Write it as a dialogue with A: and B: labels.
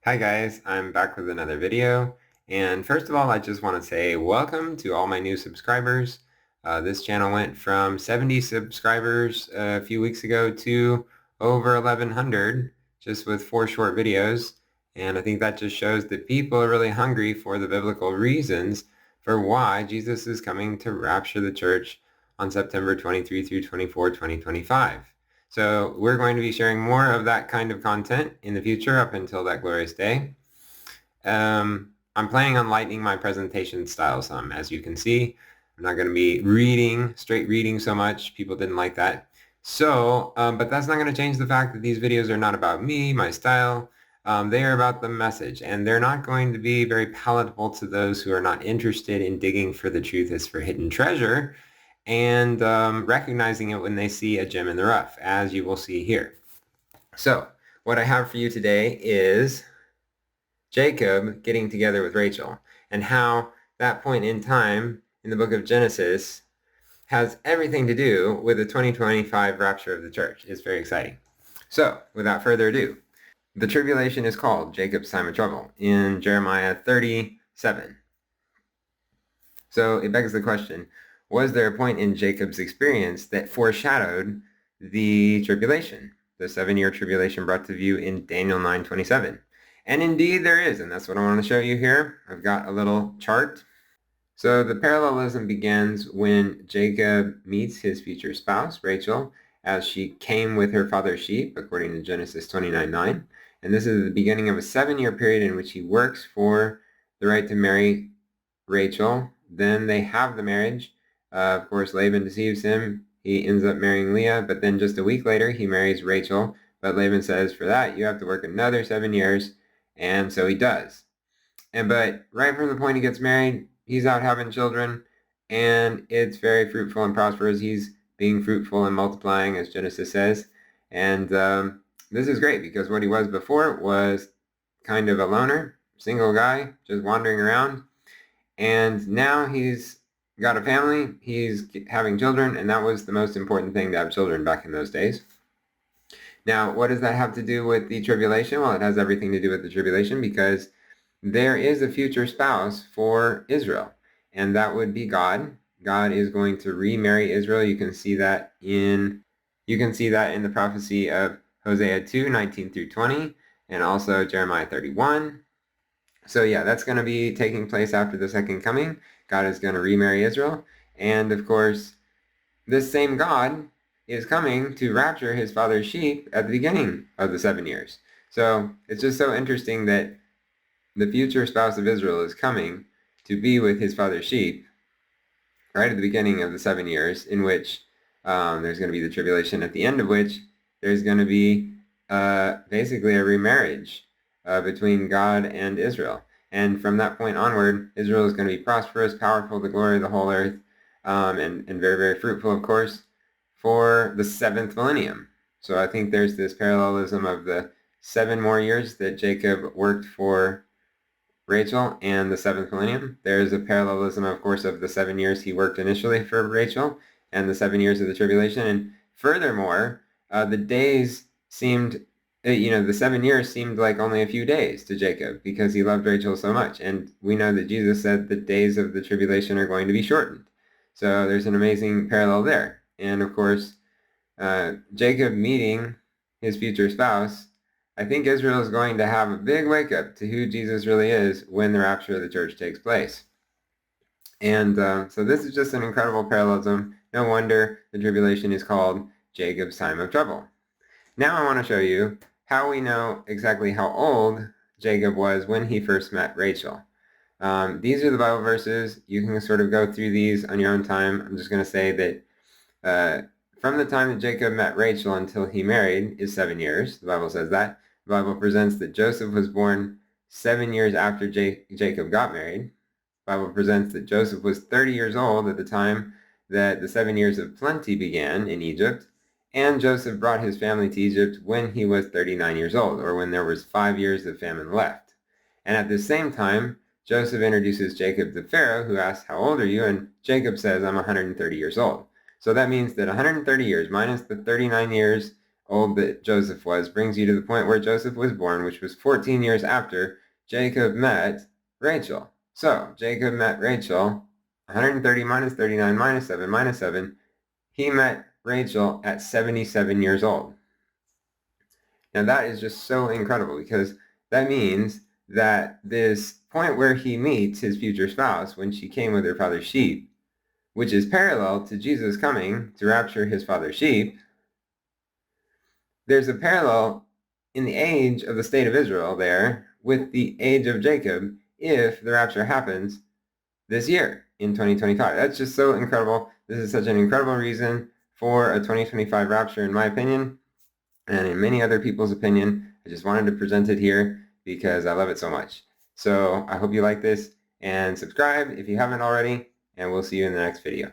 A: Hi guys, I'm back with another video. And first of all, I just want to say welcome to all my new subscribers. This channel went from 70 subscribers a few weeks ago to over 1100 just with 4 short videos. And I think that just shows that people are really hungry for the biblical reasons for why Jesus is coming to rapture the church on September 23 through 24, 2025. So we're going to be sharing more of that kind of content in the future up until that glorious day. I'm planning on lightening my presentation style some. As you can see, I'm not going to be straight reading so much. People didn't like that. So, but that's not going to change the fact that these videos are not about me, my style. They are about the message, and they're not going to be very palatable to those who are not interested in digging for the truth as for hidden treasure and recognizing it when they see a gem in the rough, as you will see here. So, what I have for you today is Jacob getting together with Rachel, and how that point in time in the book of Genesis has everything to do with the 2025 rapture of the church. It's very exciting. So, without further ado, the tribulation is called Jacob's time of trouble in Jeremiah 37. So it begs the question, was there a point in Jacob's experience that foreshadowed the tribulation, the 7-year tribulation brought to view in Daniel 9:27? And indeed there is, and that's what I want to show you here. I've got a little chart. So the parallelism begins when Jacob meets his future spouse, Rachel, as she came with her father's sheep, according to Genesis 29:9. And this is the beginning of a 7-year period in which he works for the right to marry Rachel. Then they have the marriage. Of course, Laban deceives him. He ends up marrying Leah, but then just a week later, he marries Rachel. But Laban says, for that, you have to work another 7 years. And so he does. But right from the point he gets married, he's out having children, and it's very fruitful and prosperous. He's being fruitful and multiplying, as Genesis says. And this is great because what he was before was kind of a loner, single guy, just wandering around. And now he's got a family, he's having children, and that was the most important thing, to have children back in those days. Now, what does that have to do with the tribulation? Well, it has everything to do with the tribulation because there is a future spouse for Israel, and that would be God. God is going to remarry Israel. You can see that in the prophecy of Hosea 2:19 through 20, and also Jeremiah 31. So yeah, that's going to be taking place after the second coming. God is going to remarry Israel. And of course, this same God is coming to rapture his father's sheep at the beginning of the 7 years. So it's just so interesting that the future spouse of Israel is coming to be with his father's sheep right at the beginning of the 7 years, in which there's going to be the tribulation, at the end of which there's going to be basically a remarriage between God and Israel. And from that point onward, Israel is going to be prosperous, powerful, the glory of the whole earth, and very, very fruitful, of course, for the 7th millennium. So I think there's this parallelism of the 7 more years that Jacob worked for Rachel and the 7th millennium. There's a parallelism, of course, of the 7 years he worked initially for Rachel and the 7 years of the tribulation. And furthermore, the days seemed, the 7 years seemed like only a few days to Jacob because he loved Rachel so much. And we know that Jesus said the days of the tribulation are going to be shortened. So there's an amazing parallel there. And of course, Jacob meeting his future spouse, I think Israel is going to have a big wake up to who Jesus really is when the rapture of the church takes place. And so this is just an incredible parallelism. No wonder the tribulation is called Jacob's time of trouble. Now I want to show you how we know exactly how old Jacob was when he first met Rachel. These are the Bible verses. You can sort of go through these on your own time. I'm just going to say that from the time that Jacob met Rachel until he married is 7 years. The Bible says that. The Bible presents that Joseph was born 7 years after Jacob got married. The Bible presents that Joseph was 30 years old at the time that the 7 years of plenty began in Egypt. And Joseph brought his family to Egypt when he was 39 years old, or when there was 5 years of famine left. And at the same time, Joseph introduces Jacob to Pharaoh, who asks, how old are you? And Jacob says, I'm 130 years old. So that means that 130 years minus the 39 years old that Joseph was brings you to the point where Joseph was born, which was 14 years after Jacob met Rachel. So Jacob met Rachel, 130 minus 39 minus 7 minus 7. He met Rachel at 77 years old. Now that is just so incredible, because that means that this point where he meets his future spouse when she came with her father's sheep, which is parallel to Jesus coming to rapture his father's sheep, there's a parallel in the age of the state of Israel there with the age of Jacob if the rapture happens this year in 2025. That's just so incredible. This is such an incredible reason for a 2025 rapture, in my opinion, and in many other people's opinion. I just wanted to present it here because I love it so much. So I hope you like this, and subscribe if you haven't already, and we'll see you in the next video.